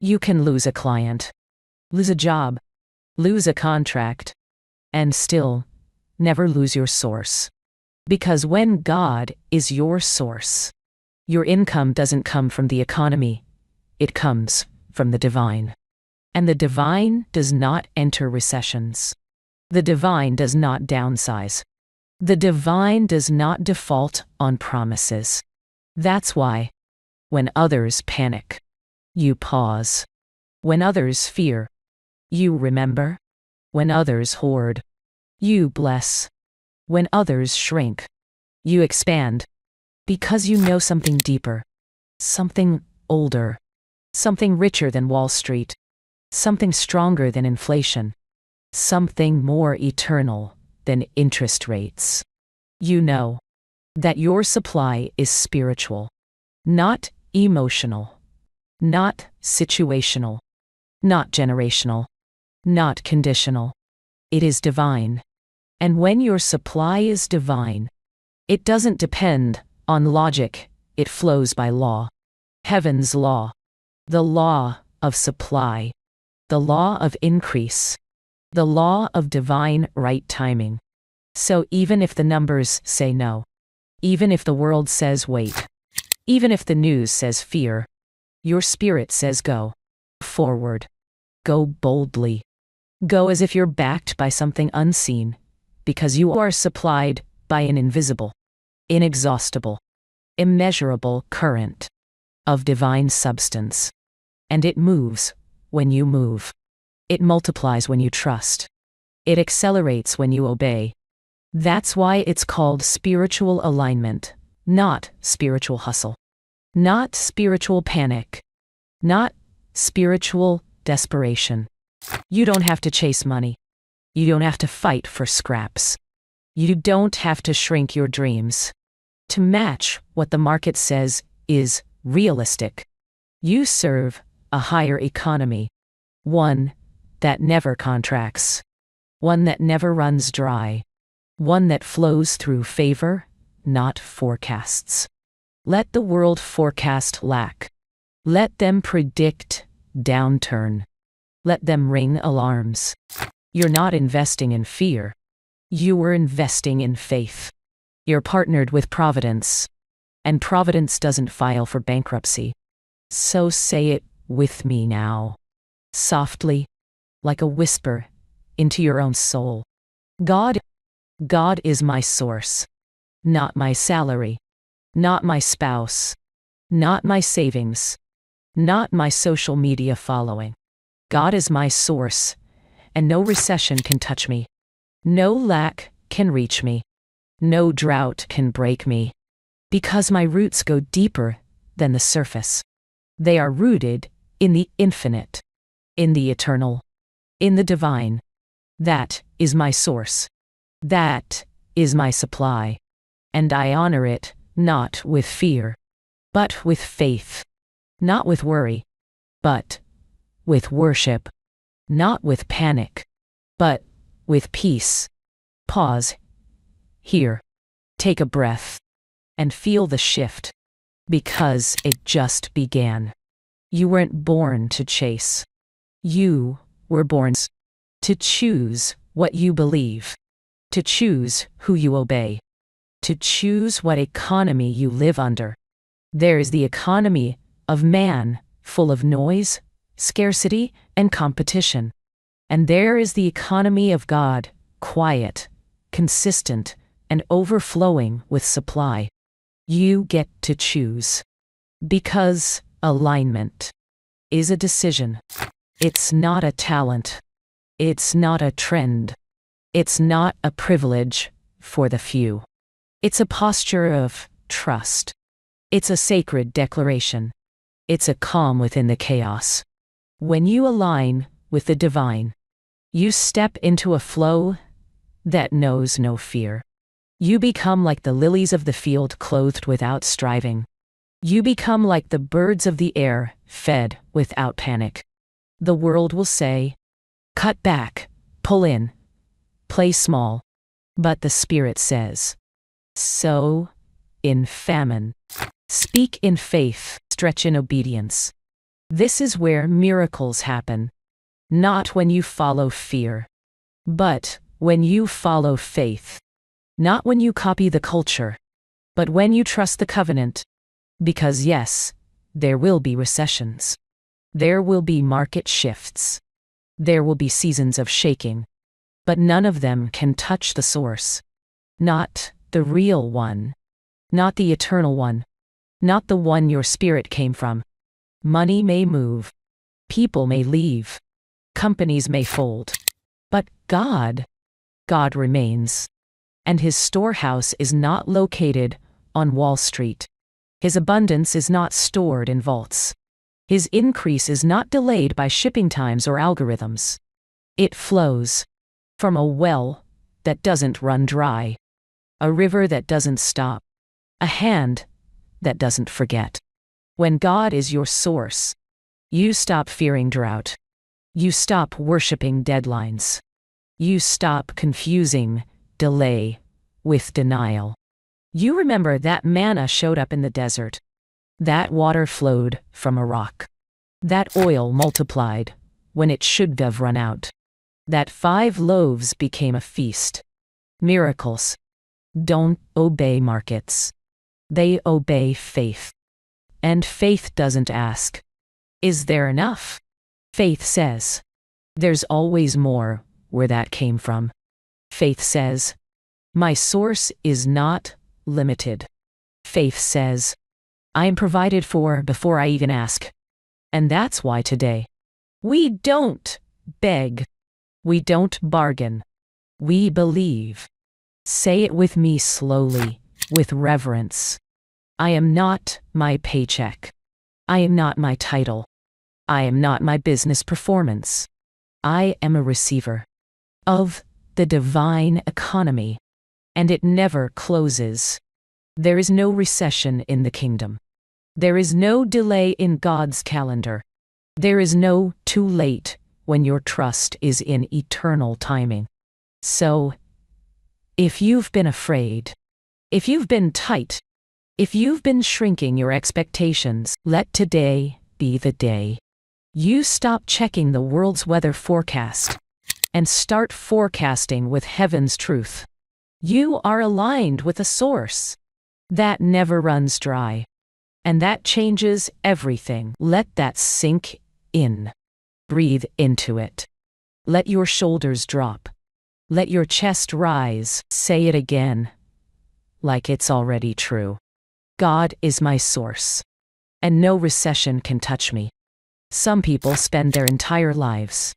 You can lose a client, lose a job, lose a contract, and still never lose your source. Because when God is your source, your income doesn't come from the economy, it comes from the divine. And the divine does not enter recessions. The divine does not downsize. The divine does not default on promises. That's why, when others panic, you pause. When others fear, you remember. When others hoard, you bless. When others shrink, you expand. Because you know something deeper, something older, something richer than Wall Street, something stronger than inflation, something more eternal than interest rates. You know that your supply is spiritual, not emotional, not situational, not generational, not conditional. It is divine. And when your supply is divine, it doesn't depend on logic, it flows by law. Heaven's law. The law of supply. The law of increase. The law of divine right timing. So even if the numbers say no, even if the world says wait, even if the news says fear, your spirit says go. Forward. Go boldly. Go as if you're backed by something unseen, because you are supplied by an invisible, inexhaustible, immeasurable current of divine substance. And it moves when you move. It multiplies when you trust. It accelerates when you obey. That's why it's called spiritual alignment, not spiritual hustle, not spiritual panic, not spiritual desperation. You don't have to chase money. You don't have to fight for scraps. You don't have to shrink your dreams to match what the market says is realistic. You serve a higher economy, one that never contracts, one that never runs dry, one that flows through favor, not forecasts. Let the world forecast lack. Let them predict downturn. Let them ring alarms. You're not investing in fear. You are investing in faith. You're partnered with Providence, and Providence doesn't file for bankruptcy. So say it with me now, softly, like a whisper, into your own soul. God is my source, not my salary, not my spouse, not my savings, not my social media following. God is my source, and no recession can touch me. No lack can reach me. No drought can break me. Because my roots go deeper than the surface. They are rooted in the infinite, in the eternal, in the divine. That is my source. That is my supply. And I honor it not with fear, but with faith. Not with worry, but with worship. Not with panic, but with peace. Pause. Here. Take a breath. And feel the shift. Because it just began. You weren't born to chase. You were born to choose what you believe. To choose who you obey. To choose what economy you live under. There is the economy of man, full of noise, scarcity, and competition. And there is the economy of God, quiet, consistent, and overflowing with supply. You get to choose. Because alignment is a decision. It's not a talent. It's not a trend. It's not a privilege for the few. It's a posture of trust. It's a sacred declaration. It's a calm within the chaos. When you align with the divine, you step into a flow that knows no fear. You become like the lilies of the field clothed without striving. You become like the birds of the air fed without panic. The world will say, cut back, pull in, play small. But the Spirit says, sow in famine, speak in faith, stretch in obedience. This is where miracles happen. Not when you follow fear, but when you follow faith. Not when you copy the culture, but when you trust the covenant. Because yes, there will be recessions. There will be market shifts. There will be seasons of shaking. But none of them can touch the source. Not the real one. Not the eternal one. Not the one your spirit came from. Money may move. People may leave. Companies may fold. But God remains. And His storehouse is not located on Wall Street. His abundance is not stored in vaults. His increase is not delayed by shipping times or algorithms. It flows from a well that doesn't run dry, a river that doesn't stop, a hand that doesn't forget. When God is your source, you stop fearing drought. You stop worshiping deadlines. You stop confusing delay with denial. You remember that manna showed up in the desert. That water flowed from a rock. That oil multiplied when it should have run out. That 5 loaves became a feast. Miracles don't obey markets. They obey faith. And faith doesn't ask, is there enough? Faith says, there's always more where that came from. Faith says, my source is not limited. Faith says, I am provided for before I even ask. And that's why today, we don't beg. We don't bargain. We believe. Say it with me slowly, with reverence. I am not my paycheck. I am not my title. I am not my business performance. I am a receiver of the divine economy, and it never closes. There is no recession in the kingdom. There is no delay in God's calendar. There is no too late when your trust is in eternal timing. So, if you've been afraid, if you've been tight, if you've been shrinking your expectations, let today be the day. You stop checking the world's weather forecast and start forecasting with heaven's truth. You are aligned with a source that never runs dry, and that changes everything. Let that sink in. Breathe into it. Let your shoulders drop. Let your chest rise. Say it again, like it's already true. God is my source, and no recession can touch me. Some people spend their entire lives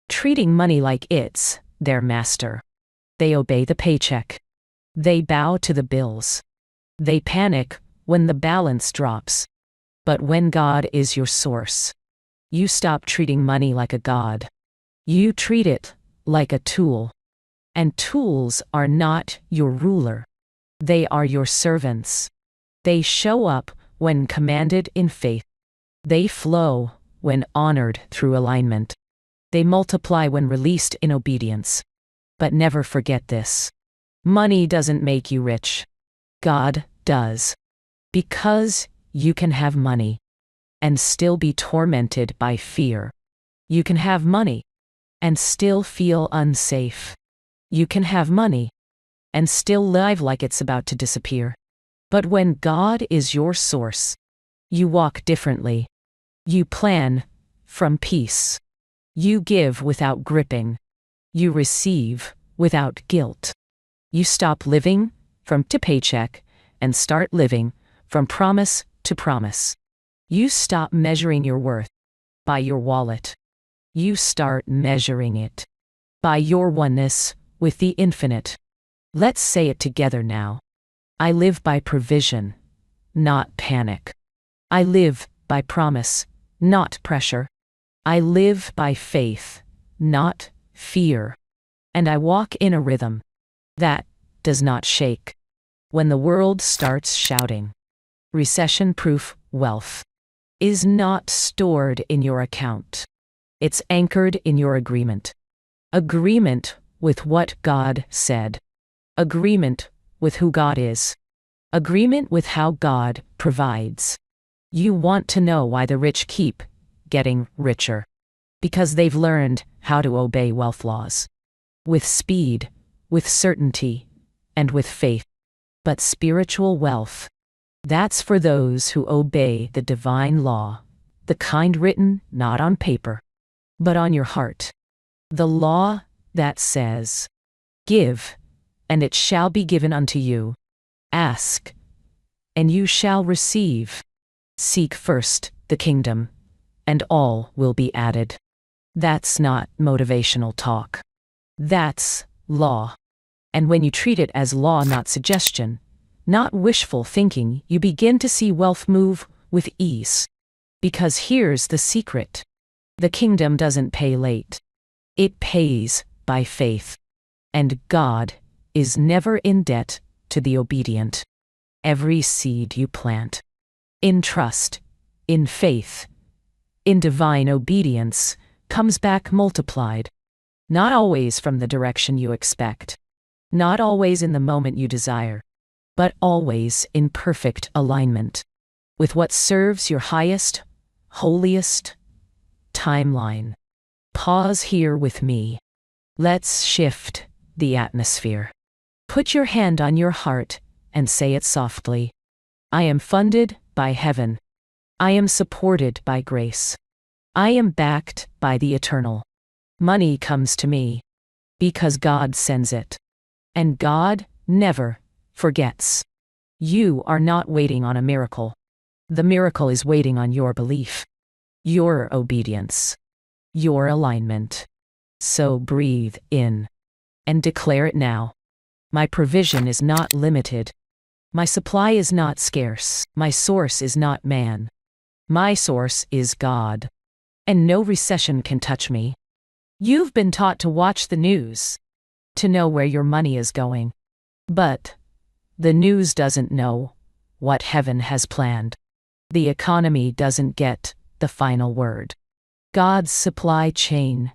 treating money like it's their master. They obey the paycheck. They bow to the bills. They panic when the balance drops. But when God is your source, you stop treating money like a god. You treat it like a tool. And tools are not your ruler. They are your servants. They show up when commanded in faith. They flow when honored through alignment. They multiply when released in obedience. But never forget this. Money doesn't make you rich. God does. Because you can have money and still be tormented by fear. You can have money and still feel unsafe. You can have money and still live like it's about to disappear. But when God is your source, you walk differently. You plan from peace. You give without gripping. You receive without guilt. You stop living from to paycheck and start living from promise to promise. You stop measuring your worth by your wallet. You start measuring it by your oneness with the infinite. Let's say it together now. I live by provision, not panic. I live by promise, not pressure. I live by faith, not fear. And I walk in a rhythm that does not shake when the world starts shouting. Recession-proof wealth is not stored in your account. It's anchored in your agreement. Agreement with what God said. Agreement with who God is. Agreement with how God provides. You want to know why the rich keep getting richer. Because they've learned how to obey wealth laws. With speed, with certainty, and with faith. But spiritual wealth, that's for those who obey the divine law, the kind written not on paper, but on your heart. The law that says, "Give, and it shall be given unto you. Ask, and you shall receive. Seek first the kingdom, and all will be added." That's not motivational talk. That's law. And when you treat it as law, not suggestion, not wishful thinking, you begin to see wealth move with ease. Because here's the secret. The kingdom doesn't pay late. It pays by faith. And God is never in debt to the obedient. Every seed you plant, in trust, in faith, in divine obedience, comes back multiplied. Not always from the direction you expect. Not always in the moment you desire. But always in perfect alignment with what serves your highest, holiest timeline. Pause here with me. Let's shift the atmosphere. Put your hand on your heart and say it softly. I am funded by heaven. I am supported by grace. I am backed by the eternal. Money comes to me because God sends it. And God never forgets. You are not waiting on a miracle. The miracle is waiting on your belief, your obedience, your alignment. So breathe in and declare it now. My provision is not limited. My supply is not scarce. My source is not man. My source is God. And no recession can touch me. You've been taught to watch the news, to know where your money is going. But the news doesn't know what heaven has planned. The economy doesn't get the final word. God's supply chain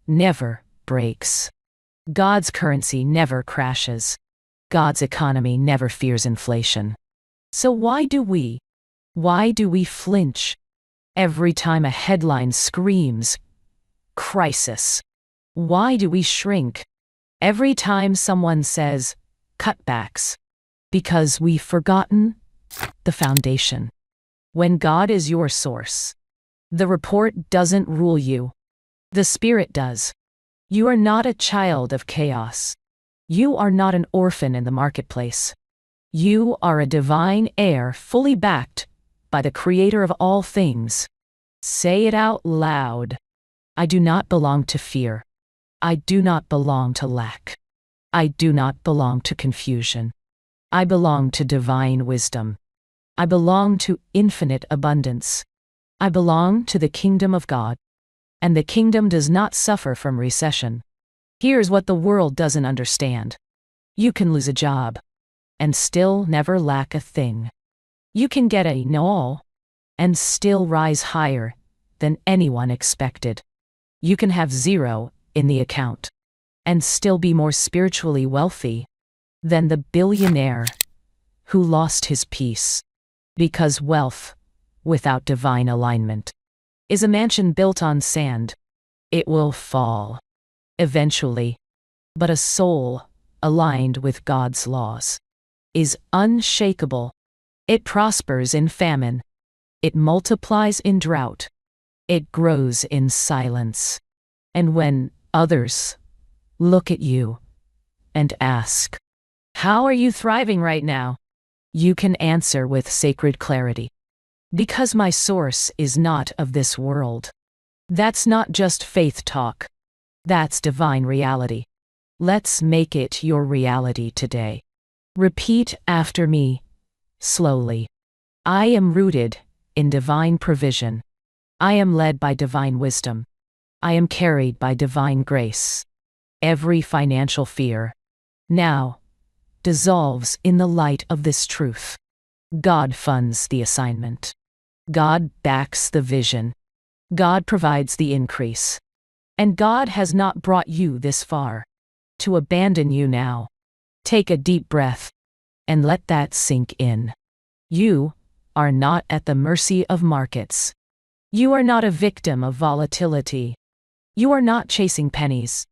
never breaks. God's currency never crashes. God's economy never fears inflation. So why do we flinch every time a headline screams crisis? Why do we shrink every time someone says cutbacks? Because we've forgotten the foundation. When God is your source, the report doesn't rule you. The Spirit does. You are not a child of chaos. You are not an orphan in the marketplace. You are a divine heir fully backed by the Creator of all things. Say it out loud. I do not belong to fear. I do not belong to lack. I do not belong to confusion. I belong to divine wisdom. I belong to infinite abundance. I belong to the kingdom of God. And the kingdom does not suffer from recession. Here's what the world doesn't understand. You can lose a job and still never lack a thing. You can get a no and still rise higher than anyone expected. You can have zero in the account and still be more spiritually wealthy than the billionaire who lost his peace. Because wealth without divine alignment is a mansion built on sand. It will fall eventually. But a soul aligned with God's laws is unshakable. It prospers in famine. It multiplies in drought. It grows in silence. And when others look at you and ask, "How are you thriving right now?" you can answer with sacred clarity. Because my source is not of this world. That's not just faith talk. That's divine reality. Let's make it your reality today. Repeat after me, slowly. I am rooted in divine provision. I am led by divine wisdom. I am carried by divine grace. Every financial fear now dissolves in the light of this truth. God funds the assignment. God backs the vision. God provides the increase. And God has not brought you this far to abandon you now. Take a deep breath and let that sink in. You are not at the mercy of markets. You are not a victim of volatility. You are not chasing pennies.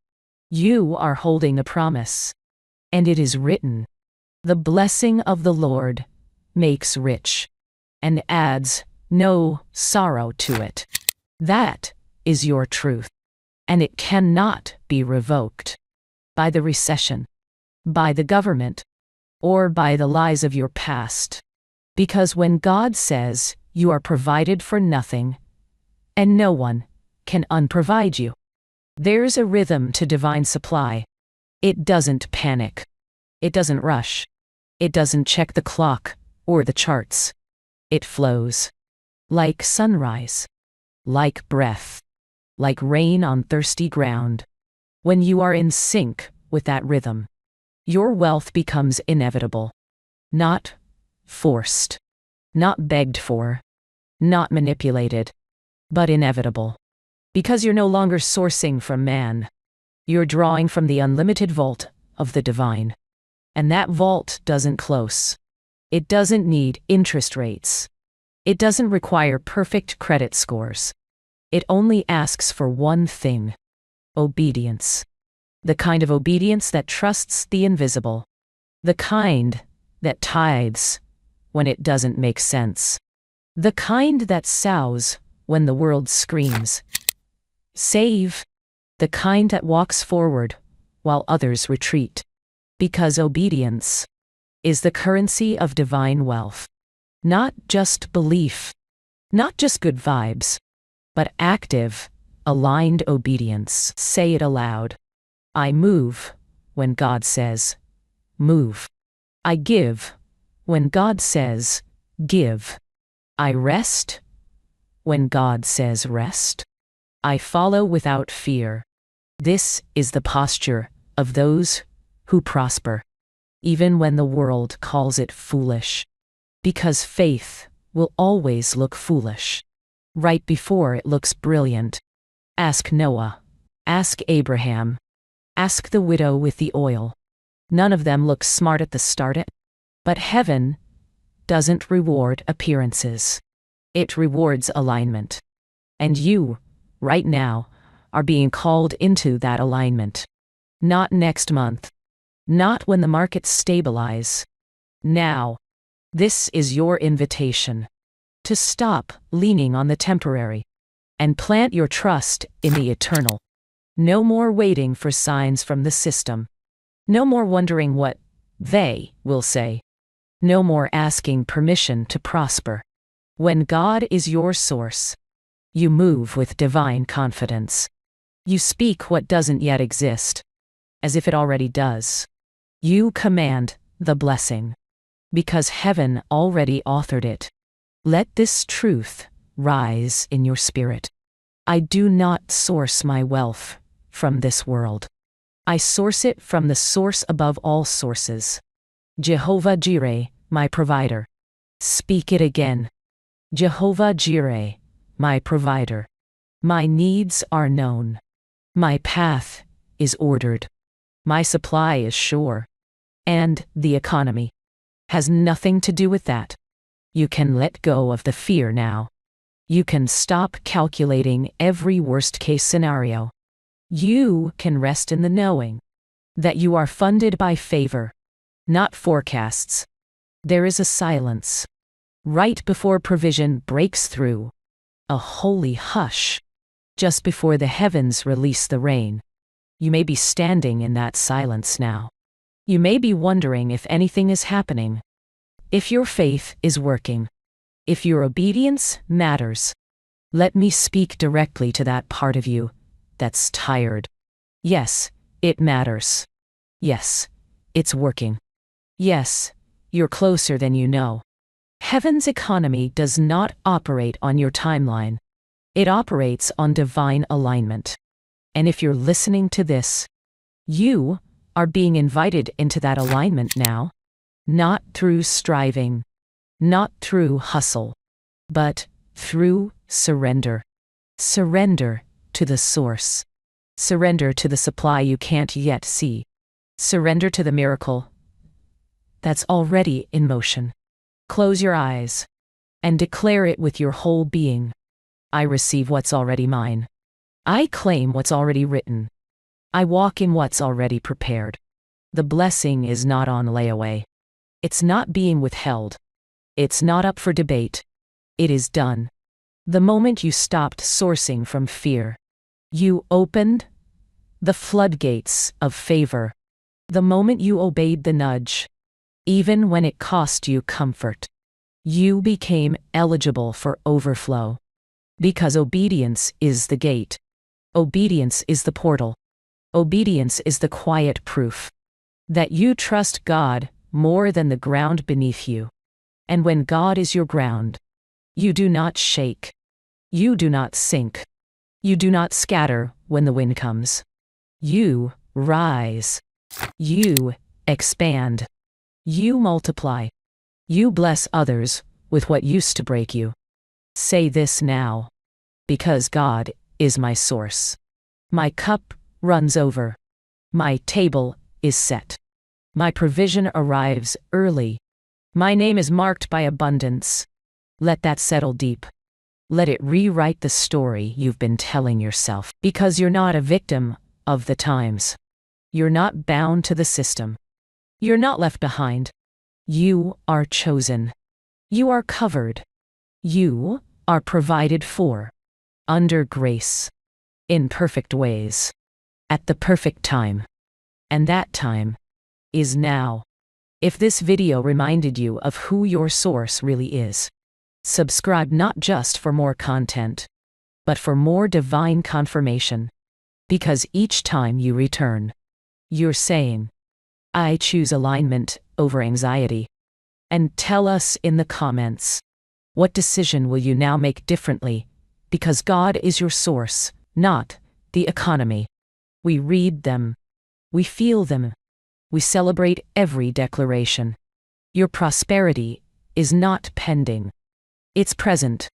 You are holding a promise. And it is written, "The blessing of the Lord makes rich, and adds no sorrow to it." That is your truth, and it cannot be revoked by the recession, by the government, or by the lies of your past. Because when God says you are provided for nothing, and no one can unprovide you, there's a rhythm to divine supply. It doesn't panic. It doesn't rush. It doesn't check the clock or the charts. It flows. Like sunrise. Like breath. Like rain on thirsty ground. When you are in sync with that rhythm, your wealth becomes inevitable. Not forced. Not begged for. Not manipulated. But inevitable. Because you're no longer sourcing from man. You're drawing from the unlimited vault of the divine. And that vault doesn't close. It doesn't need interest rates. It doesn't require perfect credit scores. It only asks for one thing: obedience. The kind of obedience that trusts the invisible. The kind that tithes when it doesn't make sense. The kind that sows when the world screams. Save. The kind that walks forward while others retreat. Because obedience is the currency of divine wealth. Not just belief, not just good vibes, but active, aligned obedience. Say it aloud. I move when God says, move. I give when God says, give. I rest when God says, rest. I follow without fear. This is the posture of those who prosper, even when the world calls it foolish. Because faith will always look foolish, right before it looks brilliant. Ask Noah. Ask Abraham. Ask the widow with the oil. None of them look smart at the start. But heaven doesn't reward appearances. It rewards alignment. And you, right now, are being called into that alignment. Not next month. Not when the markets stabilize. Now. This is your invitation. To stop leaning on the temporary. And plant your trust in the eternal. No more waiting for signs from the system. No more wondering what they will say. No more asking permission to prosper. When God is your source, you move with divine confidence. You speak what doesn't yet exist, as if it already does. You command the blessing, because heaven already authored it. Let this truth rise in your spirit. I do not source my wealth from this world. I source it from the source above all sources. Jehovah Jireh, my provider. Speak it again. Jehovah Jireh, my provider. My needs are known. My path is ordered. My supply is sure. And the economy has nothing to do with that. You can let go of the fear now. You can stop calculating every worst-case scenario. You can rest in the knowing that you are funded by favor, not forecasts. There is a silence right before provision breaks through, a holy hush just before the heavens release the rain. You may be standing in that silence now. You may be wondering if anything is happening, if your faith is working, if your obedience matters. Let me speak directly to that part of you that's tired. Yes, it matters. Yes, it's working. Yes, you're closer than you know. Heaven's economy does not operate on your timeline. It operates on divine alignment. And if you're listening to this, you are being invited into that alignment now, not through striving, not through hustle, but through surrender. Surrender to the source. Surrender to the supply you can't yet see. Surrender to the miracle that's already in motion. Close your eyes and declare it with your whole being. I receive what's already mine. I claim what's already written. I walk in what's already prepared. The blessing is not on layaway. It's not being withheld. It's not up for debate. It is done. The moment you stopped sourcing from fear, you opened the floodgates of favor. The moment you obeyed the nudge, even when it cost you comfort, you became eligible for overflow. Because obedience is the gate. Obedience is the portal. Obedience is the quiet proof that you trust God more than the ground beneath you. And when God is your ground, you do not shake. You do not sink. You do not scatter when the wind comes. You rise. You expand. You multiply. You bless others with what used to break you. Say this now. Because God is my source. My cup runs over. My table is set. My provision arrives early. My name is marked by abundance. Let that settle deep. Let it rewrite the story you've been telling yourself. Because you're not a victim of the times. You're not bound to the system. You're not left behind. You are chosen. You are covered. You are provided for. Under grace. In perfect ways. At the perfect time. And that time is now. If this video reminded you of who your source really is, subscribe not just for more content, but for more divine confirmation. Because each time you return, you're saying, I choose alignment over anxiety. And tell us in the comments, what decision will you now make differently? Because God is your source, not the economy. We read them. We feel them. We celebrate every declaration. Your prosperity is not pending. It's present.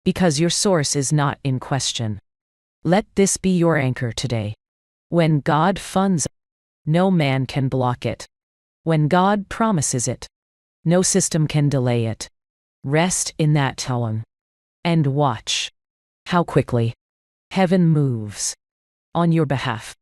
Because your source is not in question. Let this be your anchor today. When God funds, no man can block it. When God promises it, no system can delay it. Rest in that tone. And watch how quickly heaven moves on your behalf.